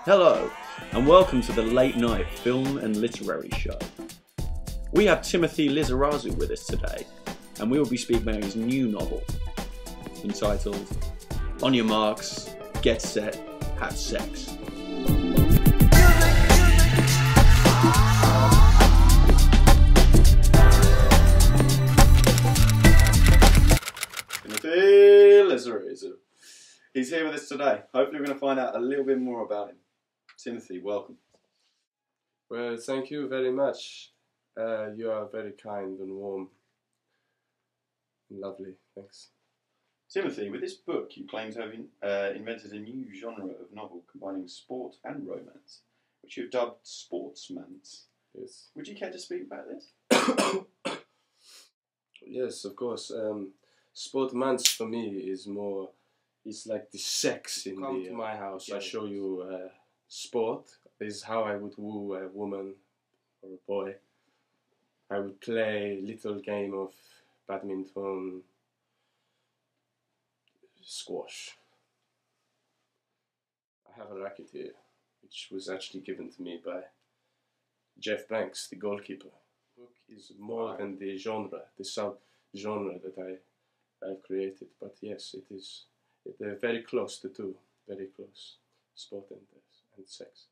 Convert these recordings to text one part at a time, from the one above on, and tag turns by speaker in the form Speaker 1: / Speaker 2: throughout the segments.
Speaker 1: Hello, and welcome to the Late Night Film and Literary Show. We have Timothe Lizarazu with us today, and we will be speaking about his new novel, entitled On Your Marks, Get Set, Have Sex. Timothe Lizarazu. He's here with us today. Hopefully we're going to find out a little bit more about him. Timothe, welcome.
Speaker 2: Well, thank you very much. You are very kind and warm. Lovely, thanks.
Speaker 1: Timothe, with this book you claim to have invented a new genre of novel combining sport and romance, which you've dubbed sportsmance.
Speaker 2: Yes.
Speaker 1: Would you care to speak about this?
Speaker 2: Yes, of course. Sportmance for me is more, it's like the sex in Come to my house, I show you sport. This is how I would woo a woman or a boy. I would play a little game of badminton, squash. I have a racket here, which was actually given to me by Jeff Banks, the goalkeeper. The book is more than the genre, the sub-genre that I've created, but yes, it is. They're very close, the two, very close, sport and sex.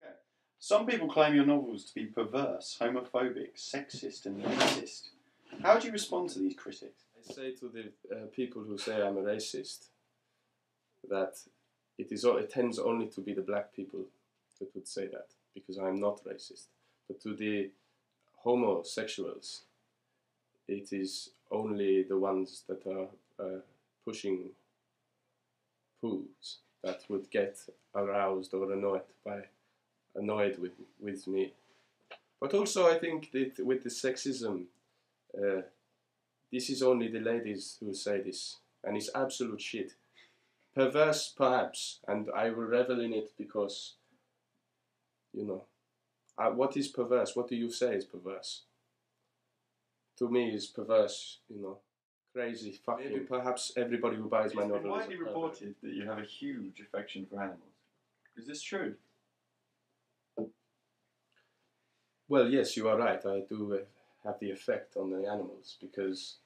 Speaker 1: Okay. Some people claim your novels to be perverse, homophobic, sexist and racist. How do you respond to these critics?
Speaker 2: I say to the people who say I'm a racist that it tends only to be the black people that would say that, because I'm not racist. But to the homosexuals, it is only the ones that are pushing poos that would get aroused or annoyed with me. But also I think that with the sexism, this is only the ladies who say this, and it's absolute shit. Perverse perhaps, and I will revel in it because, you know, what is perverse? What do you say is perverse? To me is perverse, you know, crazy, fucking. Maybe perhaps everybody who buys my novel is a pervert.
Speaker 1: It's been widely reported that you have a huge affection for animals. Is this true?
Speaker 2: Well, yes, you are right. I do have the effect on the animals because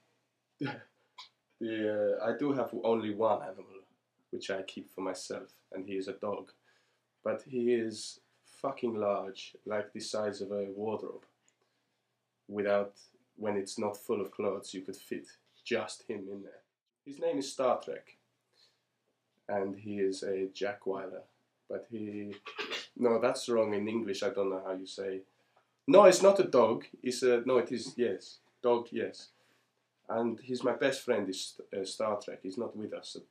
Speaker 2: I do have only one animal, which I keep for myself, and he is a dog. But he is fucking large, like the size of a wardrobe. When it's not full of clothes, you could fit just him in there. His name is Star Trek, and he is a Jackweiler. But no, that's wrong in English. I don't know how you say. No, it's not a dog. No, it is, yes. Dog, yes. And he's my best friend, is Star Trek. He's not with us at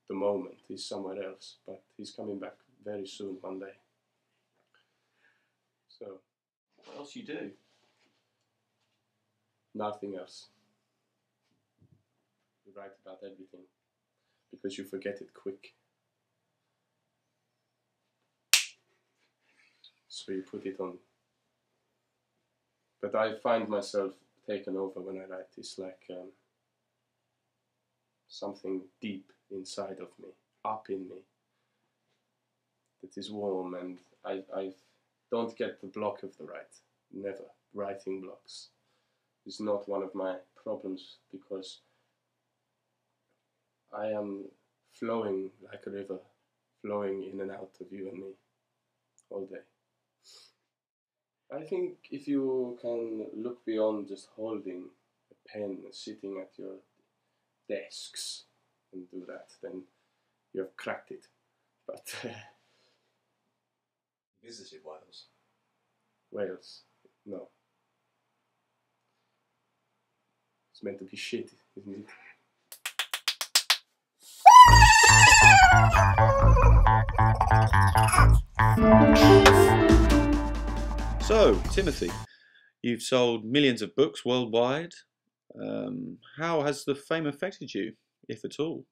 Speaker 2: the moment. He's somewhere else, but he's coming back very soon, one day. So.
Speaker 1: What else you do?
Speaker 2: Nothing else. You write about everything, because you forget it quick. So you put it on. But I find myself taken over when I write. It's like something deep inside of me, up in me, that is warm, and I don't get the block of the write. Never. Writing blocks is not one of my problems, because I am flowing like a river, flowing in and out of you and me all day. I think if you can look beyond just holding a pen, sitting at your desks and do that, then you have cracked it. But
Speaker 3: visited Wales?
Speaker 2: Wales, no. It's meant to be shit, isn't it?
Speaker 1: So, Timothe, you've sold millions of books worldwide. How has the fame affected you, if at all?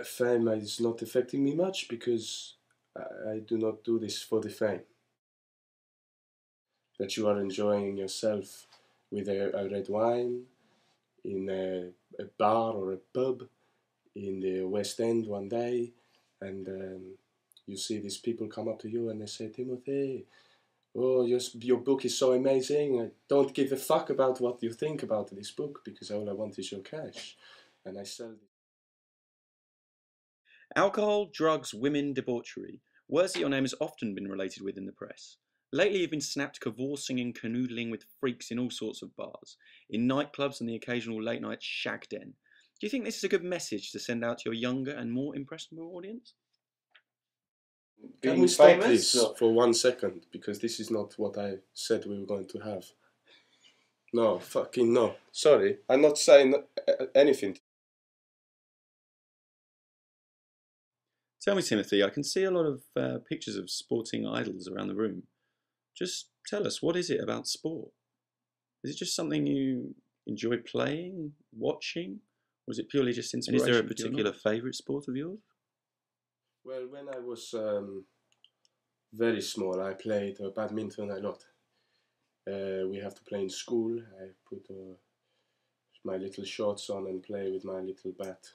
Speaker 2: Fame is not affecting me much, because I do not do this for the fame. That you are enjoying yourself with a red wine in a bar or a pub in the West End one day, and you see these people come up to you and they say, Timothe, oh, your book is so amazing. I don't give a fuck about what you think about this book because all I want is your cash. And I sell it.
Speaker 1: Alcohol, drugs, women, debauchery. Words that your name has often been related with in the press. Lately you've been snapped cavorting and canoodling with freaks in all sorts of bars, in nightclubs and the occasional late night shag den. Do you think this is a good message to send out to your younger and more impressionable audience?
Speaker 2: Can we stop this for 1 second? Because this is not what I said we were going to have. No, fucking no. Sorry, I'm not saying anything.
Speaker 1: Tell me, Timothy, I can see a lot of pictures of sporting idols around the room. Just tell us, what is it about sport? Is it just something you enjoy playing, watching? Or is it purely just inspiration? And is there a particular favourite sport of yours?
Speaker 2: Well, when I was very small, I played badminton a lot. We have to play in school. I put my little shorts on and play with my little bat.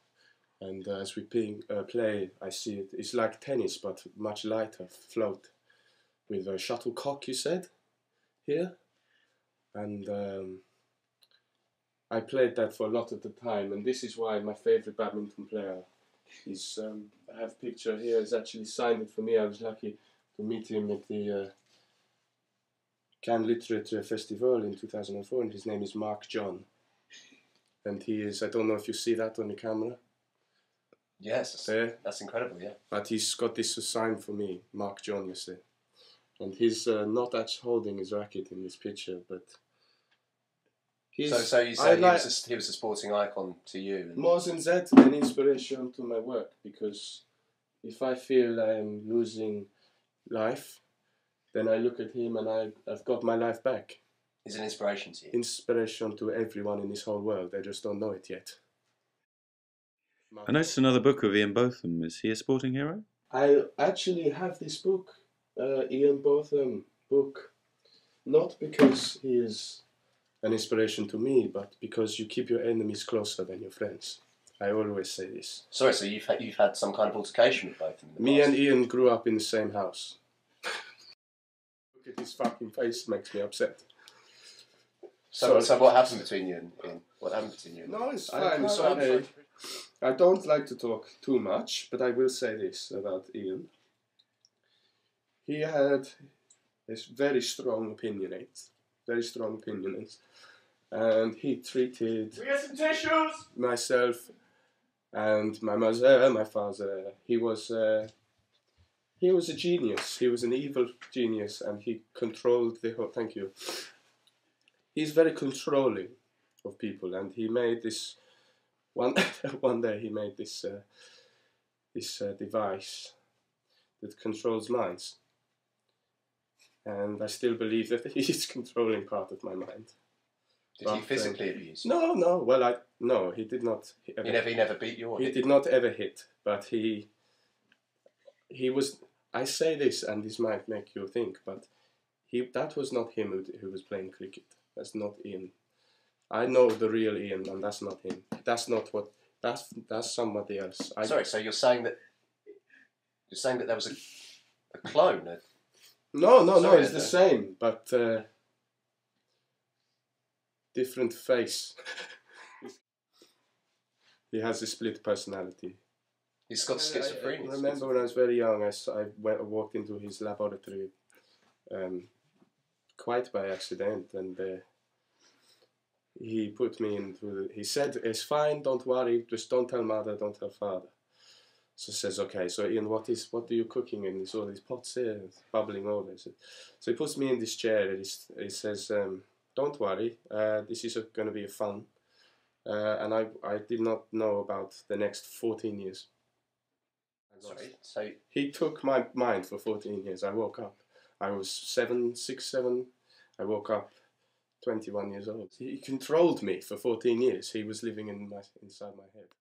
Speaker 2: And as we play, I see it. It's like tennis, but much lighter, float. With a shuttlecock, you said, here. And I played that for a lot of the time. And this is why my favourite badminton player is, I have a picture here, he's actually signed it for me. I was lucky to meet him at the Cannes Literature Festival in 2004, and his name is Mark John. And he is, I don't know if you see that on the camera.
Speaker 3: Yes, that's incredible, yeah.
Speaker 2: But he's got this sign for me, Mark John, you see. And he's not actually holding his racket in this picture, but...
Speaker 3: So you say he was a sporting icon to you? And
Speaker 2: more than that, an inspiration to my work, because if I feel I am losing life, then I look at him and I've got my life back.
Speaker 3: He's an inspiration to you?
Speaker 2: Inspiration to everyone in this whole world, they just don't know it yet.
Speaker 1: I noticed another book of Ian Botham. Is he a sporting hero?
Speaker 2: I actually have this book, Ian Botham book, not because he is an inspiration to me, but because you keep your enemies closer than your friends. I always say this.
Speaker 3: Sorry, so you've had some kind of altercation with both of them?
Speaker 2: Me and Ian grew up in the same house. Look at his fucking face, makes me upset.
Speaker 3: So what happened between you and Ian? What happened between you and Ian?
Speaker 2: No, it's fine, it's okay. I don't like to talk too much, but I will say this about Ian. He had this very strong opinionates, and he treated
Speaker 1: We get some tissues!
Speaker 2: myself and my mother, my father. He was a genius. He was an evil genius, and he controlled the whole. Thank you. He's very controlling of people, and he made this one day. He made this device that controls minds, and I still believe that he's controlling part of my mind.
Speaker 3: Did he physically abuse you?
Speaker 2: No. Well, no, he did not.
Speaker 3: He never beat you?
Speaker 2: He did not ever hit, but he was. I say this, and this might make you think, but that was not him who was playing cricket. That's not Ian. I know the real Ian, and that's not him. That's not what. That's somebody else.
Speaker 3: Sorry, so you're saying that there was a clone?
Speaker 2: No, it's the same, but different face. He has a split personality.
Speaker 3: He's got schizophrenia.
Speaker 2: I remember when I was very young, I walked into his laboratory quite by accident, and he put me into. He said, "It's fine, don't worry, just don't tell mother, don't tell father." So he says, "Okay, so Ian, what are you cooking in? There's all these pots here, it's bubbling over." So he puts me in this chair, and he says, "Don't worry, this is going to be fun." And I did not know about the next 14 years.
Speaker 3: Sorry, so
Speaker 2: he took my mind for 14 years. I woke up. I was 7. I woke up 21 years old. He controlled me for 14 years. He was living inside my head.